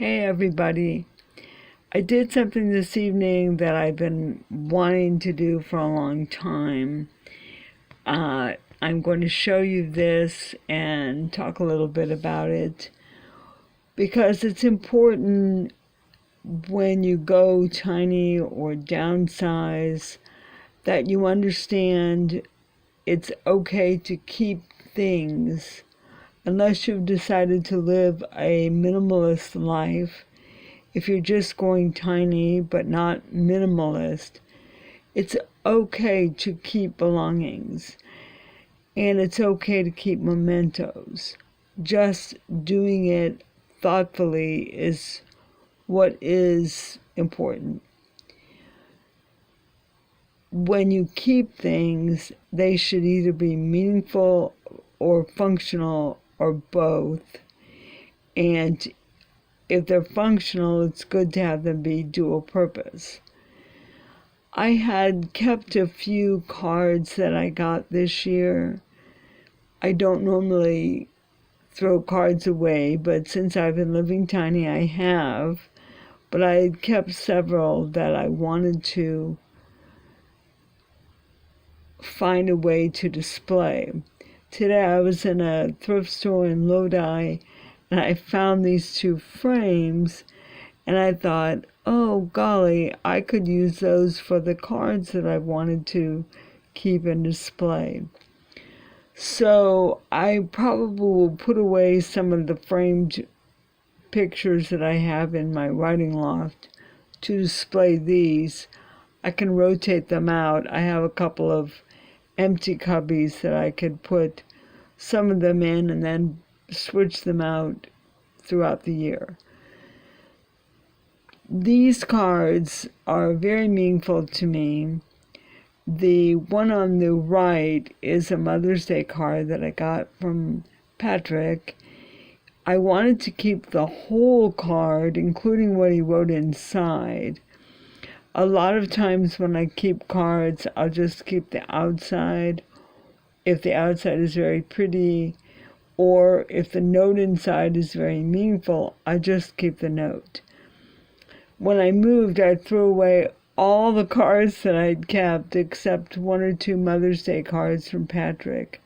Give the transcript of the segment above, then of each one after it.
Hey everybody. I did something this evening that I've been wanting to do for a long time. I'm going to show you this and talk a little bit about it because it's important when you go tiny or downsize that you understand it's okay to keep things unless you've decided to live a minimalist life. If you're just going tiny but not minimalist, it's okay to keep belongings and it's okay to keep mementos. Just doing it thoughtfully is what is important. When you keep things, they should either be meaningful or functional or both. And if they're functional, it's good to have them be dual purpose. I had kept a few cards that I got this year. I don't normally throw cards away, but since I've been living tiny, I have. But I had kept several that I wanted to find a way to display. Today I was in a thrift store in Lodi, and I found these two frames, and I thought, oh golly, I could use those for the cards that I wanted to keep and display. So I probably will put away some of the framed pictures that I have in my writing loft to display these. I can rotate them out. I have a couple of empty cubbies that I could put some of them in and then switch them out throughout the year. These cards are very meaningful to me. The one on the right is a Mother's Day card that I got from Patrick. I wanted to keep the whole card, including what he wrote inside. A lot of times when I keep cards, I'll just keep the outside, if the outside is very pretty, or if the note inside is very meaningful, I just keep the note. When I moved, I threw away all the cards that I'd kept except one or two Mother's Day cards from Patrick.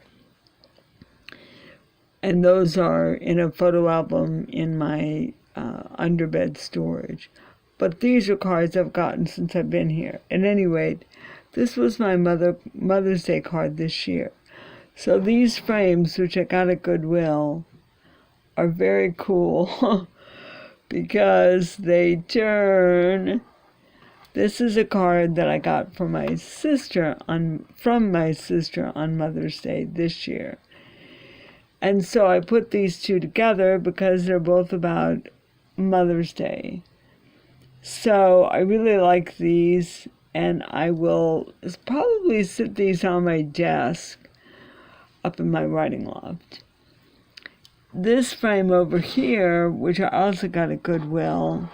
And those are in a photo album in my underbed storage. But these are cards I've gotten since I've been here. At any rate, this was my Mother's Day card this year. So these frames, which I got at Goodwill, are very cool because they turn. This is a card that I got from my sister on Mother's Day this year. And so I put these two together because they're both about Mother's Day. So I really like these, and I will probably sit these on my desk up in my writing loft. This frame over here, which I also got at Goodwill.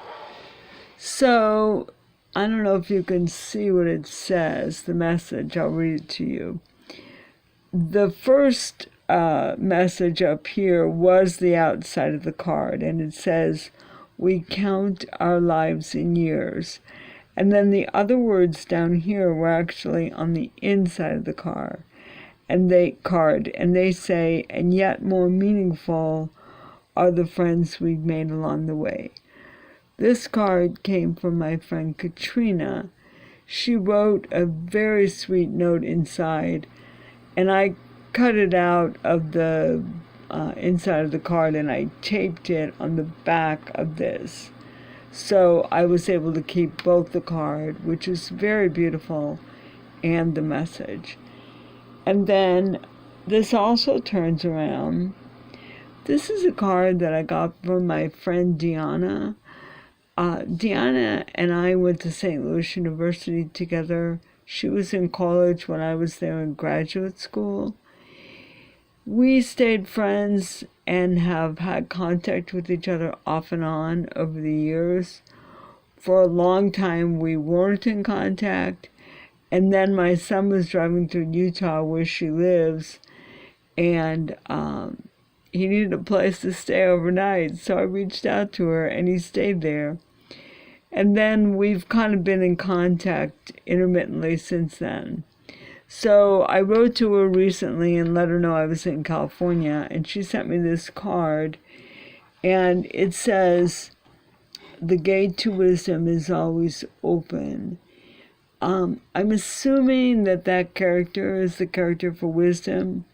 So I don't know if you can see what it says, the message. I'll read it to you. The first message up here was the outside of the card, and it says, "We count our lives in years." And then the other words down here were actually on the inside of the card, and they say, "And yet more meaningful are the friends we've made along the way." This card came from my friend Katrina. She wrote a very sweet note inside, and I cut it out of the inside of the card and I taped it on the back of this. So I was able to keep both the card, which is very beautiful, and the message. And then this also turns around. This is a card that I got from my friend Deanna. Deanna and I went to St. Louis University together. She was in college when I was there in graduate school. We stayed friends and have had contact with each other off and on over the years. For a long time, we weren't in contact. And then my son was driving through Utah, where she lives, and he needed a place to stay overnight. So I reached out to her and he stayed there. And then we've kind of been in contact intermittently since then. So I wrote to her recently and let her know I was in California, and she sent me this card, and it says, "The gate to wisdom is always open." I'm assuming that that character is the character for wisdom.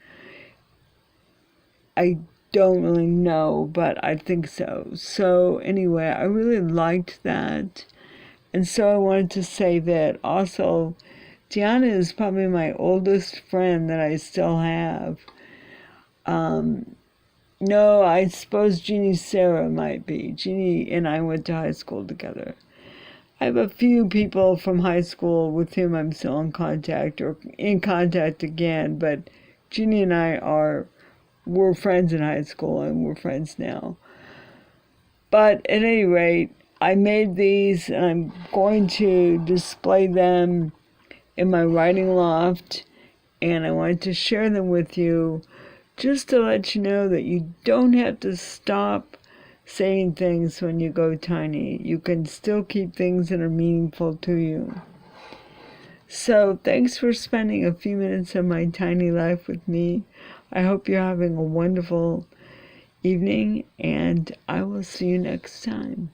I don't really know, but I think so. So anyway, I really liked that. And so I wanted to say that also, Diana is probably my oldest friend that I still have. No, I suppose Jeannie Sarah might be. Jeannie and I went to high school together. I have a few people from high school with whom I'm still in contact or in contact again, but Jeannie and I were friends in high school and we're friends now. But at any rate, I made these and I'm going to display them in my writing loft, and I wanted to share them with you just to let you know that you don't have to stop saying things when you go tiny. You can still keep things that are meaningful to you. So thanks for spending a few minutes of my tiny life with me. I hope you're having a wonderful evening, and I will see you next time.